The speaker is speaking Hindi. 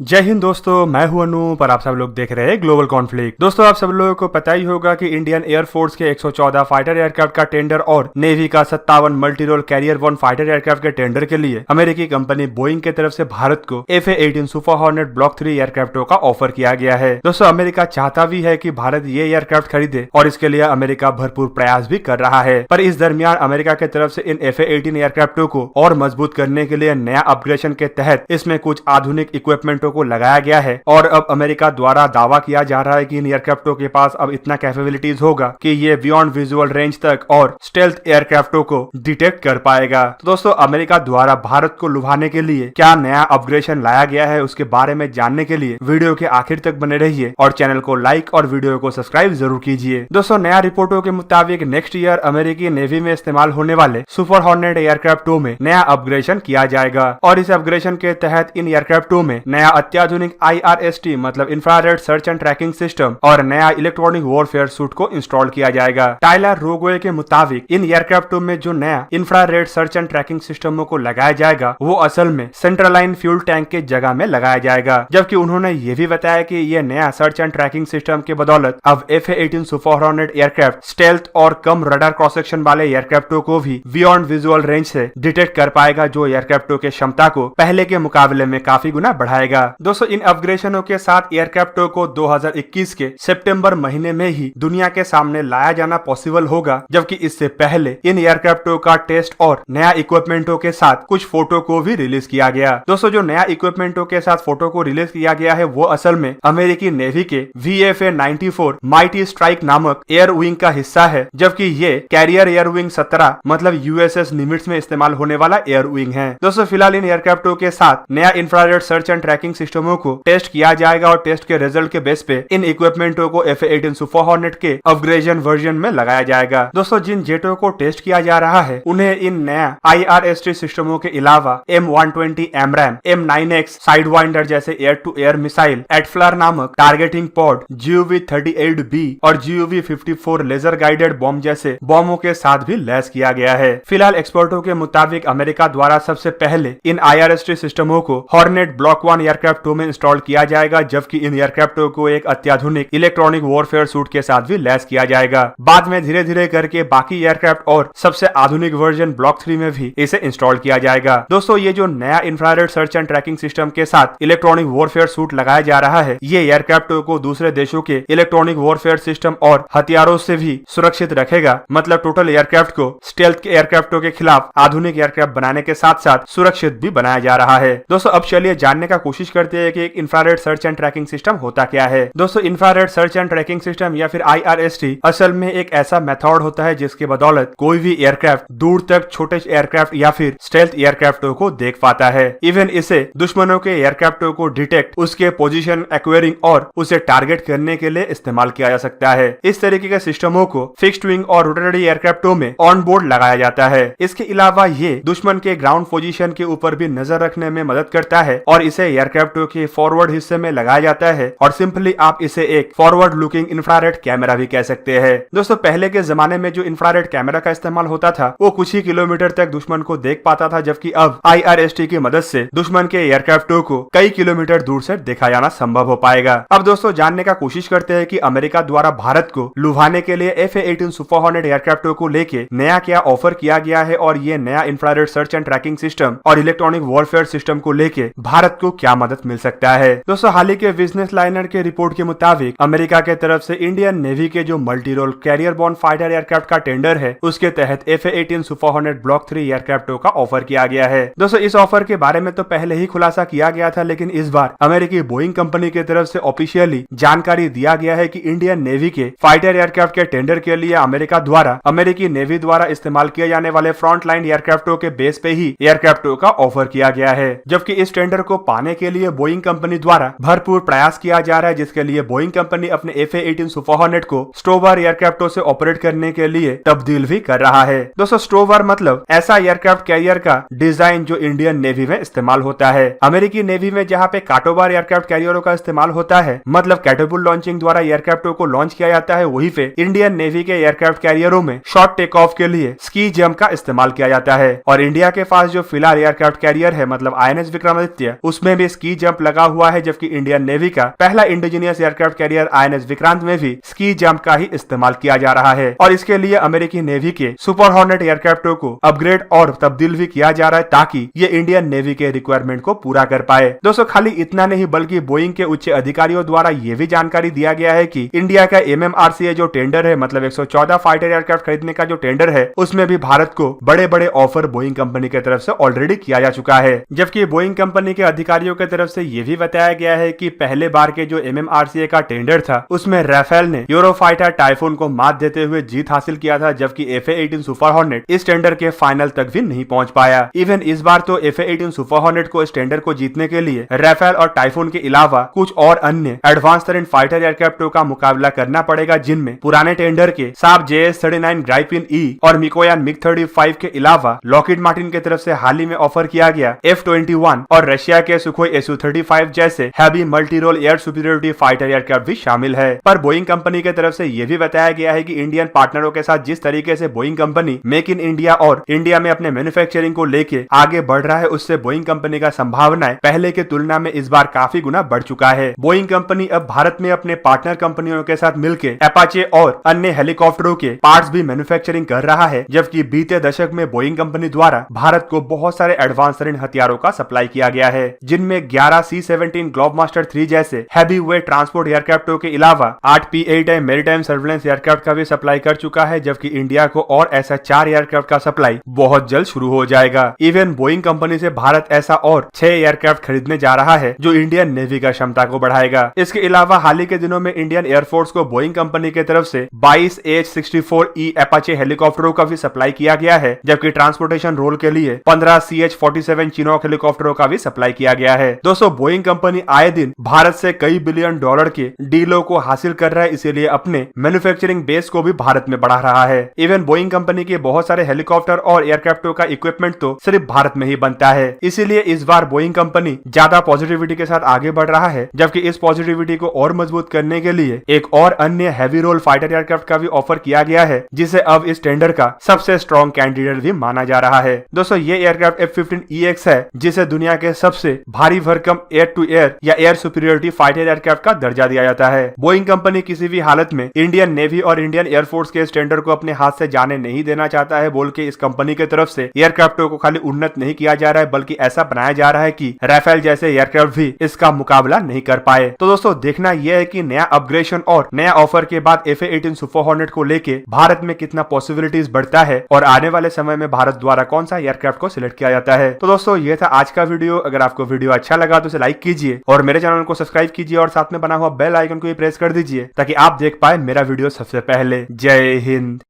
जय हिंद दोस्तों, मैं हूं अनूप और आप सब लोग देख रहे हैं ग्लोबल कॉन्फ्लिक्ट। दोस्तों, आप सब लोगों को पता ही होगा कि इंडियन एयरफोर्स के 114 फाइटर एयरक्राफ्ट का टेंडर और नेवी का 57 multi role carrier 1 fighter aircraft के टेंडर के लिए अमेरिकी कंपनी बोइंग की तरफ से भारत को FA-18 सुपर हॉर्नेट ब्लॉक 3 एयरक्राफ्टों का ऑफर किया गया है। दोस्तों, अमेरिका चाहता भी है कि भारत ये एयरक्राफ्ट खरीदे और इसके लिए अमेरिका भरपूर प्रयास भी कर रहा है। पर इस दरमियान अमेरिका की तरफ से इन FA-18 एयरक्राफ्टों को और मजबूत करने के लिए नया अपग्रेडेशन के तहत इसमें कुछ आधुनिक इक्विपमेंटों को लगाया गया है और अब अमेरिका द्वारा दावा किया जा रहा है कि इन एयरक्राफ्टों के पास अब इतना कैपेबिलिटीज होगा कि ये बियॉन्ड विजुअल रेंज तक और स्टेल्थ एयरक्राफ्टों को डिटेक्ट कर पाएगा। तो दोस्तों, अमेरिका द्वारा भारत को लुभाने के लिए क्या नया अपग्रेडेशन लाया गया है उसके बारे में जानने के लिए वीडियो के आखिर तक बने रहिए और चैनल को लाइक और वीडियो को सब्सक्राइब जरूर कीजिए। दोस्तों, नया रिपोर्टों के मुताबिक नेक्स्ट ईयर अमेरिकी नेवी में इस्तेमाल होने वाले सुपर हॉर्नेट एयरक्राफ्टों में नया अपग्रेडेशन किया जाएगा और इस अपग्रेडेशन के तहत इन एयरक्राफ्टों में नया अत्याधुनिक IRST मतलब infrared search and tracking system और नया इलेक्ट्रॉनिक वॉरफेयर सूट को इंस्टॉल किया जाएगा। टाइलर रोगोए के मुताबिक इन एयरक्राफ्टों में जो नया इंफ्रारेड सर्च एंड ट्रैकिंग सिस्टमों को लगाया जाएगा वो असल में सेंट्रलाइन फ्यूल टैंक के जगह में लगाया जाएगा। जबकि उन्होंने ये भी बताया कि ये नया सर्च एंड ट्रैकिंग सिस्टम के बदौलत अब FA-18 super hornet aircraft stealth और कम रडार क्रॉस सेक्शन वाले एयरक्राफ्टों को भी बियॉन्ड विजुअल रेंज से डिटेक्ट कर पाएगा, जो एयरक्राफ्टों के क्षमता को पहले के मुकाबले में काफी गुना बढ़ाएगा। दोस्तों, इन अपग्रेडेशनों के साथ एयरक्राफ्टों को 2021 के सितंबर महीने में ही दुनिया के सामने लाया जाना पॉसिबल होगा, जबकि इससे पहले इन एयरक्राफ्टों का टेस्ट और नया इक्विपमेंटों के साथ कुछ फोटो को भी रिलीज किया गया। दोस्तों, जो नया इक्विपमेंटों के साथ फोटो को रिलीज किया गया है वो असल में अमेरिकी नेवी के VFA-94 माइटी स्ट्राइक नामक एयर विंग का हिस्सा है, जबकि ये कैरियर एयर विंग 17 मतलब USS निमिट्ज में इस्तेमाल होने वाला एयर विंग है। दोस्तों, फिलहाल इन एयरक्राफ्टों के साथ नया इंफ्रारेड सर्च एंड ट्रैकिंग सिस्टमों को टेस्ट किया जाएगा और टेस्ट के रिजल्ट के बेस पे इन इक्विपमेंटों को FA-18 सुपर हॉर्नेट के अपग्रेडेशन वर्जन में लगाया जाएगा। दोस्तों, जिन जेटों को टेस्ट किया जा रहा है उन्हें इन नया IRST सिस्टमों के अलावा M120 AMRAAM, M9X साइडवाइंडर जैसे एयर टू एयर मिसाइल, एटफ्लर नामक टारगेटिंग पॉड, GUV-38B और GUV-54 लेजर गाइडेड बॉम्ब जैसे बॉम्बों के साथ भी लैस किया गया है। फिलहाल एक्सपर्टों के मुताबिक अमेरिका द्वारा सबसे पहले इन IRST सिस्टमों को हॉर्नेट ब्लॉक 1 एयरक्राफ्टों में इंस्टॉल किया जाएगा, जबकि इन एयरक्राफ्टों को एक अत्याधुनिक इलेक्ट्रॉनिक वॉरफेयर सूट के साथ भी लैस किया जाएगा। बाद में धीरे धीरे करके बाकी एयरक्राफ्ट और सबसे आधुनिक वर्जन ब्लॉक 3 में भी इसे इंस्टॉल किया जाएगा। दोस्तों, ये जो नया infrared search and tracking system के साथ इलेक्ट्रॉनिक वॉरफेयर सूट लगाया जा रहा है, ये एयरक्राफ्टों को दूसरे देशों के इलेक्ट्रॉनिक वॉरफेयर सिस्टम और हथियारों से भी सुरक्षित रखेगा। मतलब टोटल एयरक्राफ्ट को स्टेल्थ के एयरक्राफ्टों के खिलाफ आधुनिक एयरक्राफ्ट बनाने के साथ साथ सुरक्षित भी बनाया जा रहा है। दोस्तों, अब चलिए जानने का कोशिश करते हैं कि एक infrared search and tracking system होता क्या है। दोस्तों, infrared search and tracking system या फिर IRST असल में एक ऐसा मेथड होता है जिसके बदौलत कोई भी एयरक्राफ्ट दूर तक छोटे एयरक्राफ्ट या फिर स्टेल्थ एयरक्राफ्टों को देख पाता है। इवन इसे दुश्मनों के एयरक्राफ्टों को डिटेक्ट, उसके पोजीशन एक्वायरिंग और उसे टारगेट करने के लिए इस्तेमाल किया जा सकता है। इस तरीके के सिस्टमों को फिक्स्ड विंग और रोटरी एयरक्राफ्टों में ऑन बोर्ड लगाया जाता है। इसके अलावा ये दुश्मन के ग्राउंड पोजीशन के ऊपर भी नजर रखने में मदद करता है और इसे एयरक्राफ्टों के फॉरवर्ड हिस्से में लगाया जाता है और सिंपली आप इसे एक फॉरवर्ड लुकिंग इंफ्रारेड कैमरा भी कह सकते हैं। दोस्तों, पहले के जमाने में जो इंफ्रारेड कैमरा का इस्तेमाल होता था वो कुछ ही किलोमीटर तक दुश्मन को देख पाता था, जबकि अब IRST की मदद से दुश्मन के एयरक्राफ्टों को कई किलोमीटर दूर से देखा जाना संभव हो पाएगा। अब दोस्तों, जानने का कोशिश करते हैं कि अमेरिका द्वारा भारत को लुभाने के लिए FA-18 सुपर हॉर्नेट एयरक्राफ्टों को लेके नया क्या ऑफर किया गया है और ये नया infrared search and tracking system और इलेक्ट्रॉनिक वॉरफेयर सिस्टम को लेके भारत को क्या मदद मिल सकता है। दोस्तों, हाल ही के बिजनेस लाइनर के रिपोर्ट के मुताबिक अमेरिका के तरफ से इंडियन नेवी के जो multi role carrier borne fighter aircraft का टेंडर है उसके तहत FA-18 सुपर हॉर्नेट ब्लॉक 3 एयरक्राफ्टों का ऑफर किया गया है। दोस्तों, इस ऑफर के बारे में तो पहले ही खुलासा किया गया था, लेकिन इस बार अमेरिकी बोइंग कंपनी की तरफ से ऑफिशियली जानकारी दिया गया है कि इंडियन नेवी के फाइटर एयरक्राफ्ट के टेंडर के लिए अमेरिकी नेवी द्वारा इस्तेमाल किए जाने वाले फ्रंट लाइन एयरक्राफ्टों के बेस पे ही एयरक्राफ्टों का ऑफर किया गया है। जबकि इस टेंडर को पाने के लिए बोइंग कंपनी द्वारा भरपूर प्रयास किया जा रहा है, जिसके लिए बोइंग कंपनी अपने FA-18 सुपर हॉर्नेट को स्टोवर एयरक्राफ्टों से ऑपरेट करने के लिए तब्दील भी कर रहा है। दोस्तों, स्टोवर मतलब ऐसा एयरक्राफ्ट कैरियर का डिजाइन जो इंडियन नेवी में इस्तेमाल होता है। अमेरिकी नेवी में जहाँ पे काटोबार एयरक्राफ्ट कैरियरों का इस्तेमाल होता है, मतलब कैटेपुल लॉन्चिंग द्वारा एयरक्राफ्टों को लॉन्च किया जाता है, वहीं पे इंडियन नेवी के एयरक्राफ्ट कैरियरों में शॉर्ट टेक ऑफ के लिए स्की जंप का इस्तेमाल किया जाता है। और इंडिया के पास जो फिलहाल एयरक्राफ्ट कैरियर है मतलब INS विक्रमादित्य, उसमें भी स्की जंप लगा हुआ है, जबकि इंडियन नेवी का पहला indigenous aircraft carrier INS Vikrant में भी स्की जंप का ही इस्तेमाल किया जा रहा है। और इसके लिए अमेरिकी नेवी के सुपर हॉर्नेट एयरक्राफ्टों को अपग्रेड और तब्दील भी किया जा रहा है ताकि ये इंडियन नेवी के रिक्वायरमेंट को पूरा कर पाए। दोस्तों खाली इतना नहीं बल्कि बोइंग के उच्च अधिकारियों द्वारा ये भी जानकारी दिया गया है कि इंडिया का MMRCA जो टेंडर है, मतलब 114 फाइटर एयरक्राफ्ट खरीदने का जो टेंडर है, उसमें भी भारत को बड़े बड़े ऑफर बोइंग कंपनी की तरफ से ऑलरेडी किया जा चुका है। जबकि बोइंग कंपनी के अधिकारियों की तरफ से ये भी बताया गया है कि पहले बार के जो MMRCA का टेंडर था उसमें राफेल ने यूरोफाइटर टाइफून को मात देते हुए जीत हासिल किया था, जबकि FA-18 सुपर हॉर्नेट इस टेंडर के फाइनल तक भी नहीं पहुंच पाया। इवन इस बार तो FA-18 सुपर हॉर्नेट को इस टेंडर को जीतने के लिए राफेल और टाइफून के अलावा कुछ और अन्य एडवांस तरीन फाइटर एयरक्राफ्टों का मुकाबला करना पड़ेगा, जिनमें पुराने टेंडर के साब JS-39 ग्राइपिन E और मिकोयान MiG-35 के अलावा लॉकहीड मार्टिन की तरफ से हाल ही में ऑफर किया गया F-21 और रशिया के सुखोई Su-35 जैसे heavy multi role air superiority fighter aircraft भी शामिल है। पर बोइंग कंपनी की तरफ से यह भी बताया गया है कि इंडियन पार्टनरों के साथ जिस तरीके से Boeing company make in India और इंडिया में अपने मैन्युफैक्चरिंग को लेके आगे बढ़ रहा है, उससे बोइंग कंपनी का संभावनाएं पहले के तुलना में इस बार काफी गुना बढ़ चुका है। बोइंग कंपनी अब भारत में अपने पार्टनर कंपनियों के साथ मिलकर अपाचे और अन्य हेलीकॉप्टरों के पार्ट्स भी मैन्युफैक्चरिंग कर रहा है, जबकि बीते दशक में बोइंग कंपनी द्वारा भारत को बहुत सारे एडवांस तरीन हथियारों का सप्लाई किया गया है, जिनमें 11 C-17 ग्लोबमास्टर 3 जैसे हैवी वेट ट्रांसपोर्ट एयरक्राफ्टों के अलावा 8 P-8 मैरीटाइम सर्वेलेंस एयरक्राफ्ट का भी सप्लाई कर चुका है, जबकि इंडिया को और ऐसा 4 एयरक्राफ्ट का सप्लाई बहुत जल्द शुरू हो जाएगा। इवन बोइंग कंपनी से भारत ऐसा और 6 एयरक्राफ्ट खरीदने जा रहा है जो इंडियन नेवी का क्षमता को बढ़ाएगा। इसके अलावा हाल ही के दिनों में इंडियन एयरफोर्स को बोइंग कंपनी की तरफ से 22 H-64E अपाचे हेलीकॉप्टरों का भी सप्लाई किया गया है, जबकि ट्रांसपोर्टेशन रोल के लिए 15 CH-47 चिनॉक हेलीकॉप्टरों का भी सप्लाई किया गया है। दोस्तों बोइंग कंपनी आए दिन भारत से कई बिलियन डॉलर के डीलों को हासिल कर रहा है, इसीलिए अपने मैन्युफैक्चरिंग बेस को भी भारत में बढ़ा रहा है। इवन बोइंग कंपनी के बहुत सारे हेलीकॉप्टर और एयरक्राफ्टों का इक्विपमेंट तो सिर्फ भारत में ही बनता है, इसीलिए इस बार बोइंग कंपनी ज्यादा पॉजिटिविटी के साथ आगे बढ़ रहा है। जबकि इस पॉजिटिविटी को और मजबूत करने के लिए एक और अन्य हैवी रोल फाइटर एयरक्राफ्ट का भी ऑफर किया गया है, जिसे अब इस टेंडर का सबसे स्ट्रॉन्ग कैंडिडेट भी माना जा रहा है। दोस्तों ये एयरक्राफ्ट F-15EX है, जिसे दुनिया के सबसे भारी भरकम एयर टू एयर या एयर सुपीरियरिटी फाइटर एयरक्राफ्ट का दर्जा दिया जाता है। बोइंग कंपनी किसी भी हालत में इंडियन नेवी और इंडियन एयरफोर्स के इस टेंडर को अपने हाथ से जाने नहीं देना चाहता है, बोल के इस कंपनी की तरफ से एयरक्राफ्टों को खाली उन्नत नहीं किया जा रहा है, बल्कि ऐसा बनाया जा रहा है कि राफेल जैसे एयरक्राफ्ट भी इसका मुकाबला नहीं कर पाए। तो दोस्तों देखना यह है कि नया अपग्रेडेशन और नया ऑफर के बाद FA-18 सुपर हॉर्नेट को लेके भारत में कितना पॉसिबिलिटीज बढ़ता है और आने वाले समय में भारत द्वारा कौन सा एयरक्राफ्ट को सिलेक्ट किया जाता है। तो दोस्तों ये था आज का वीडियो। अगर आपको वीडियो अच्छा लगा तो इसे लाइक कीजिए और मेरे चैनल को सब्सक्राइब कीजिए और साथ में बना हुआ बेल आइकन को भी प्रेस कर दीजिए ताकि आप देख पाए मेरा वीडियो सबसे पहले। जय हिंद।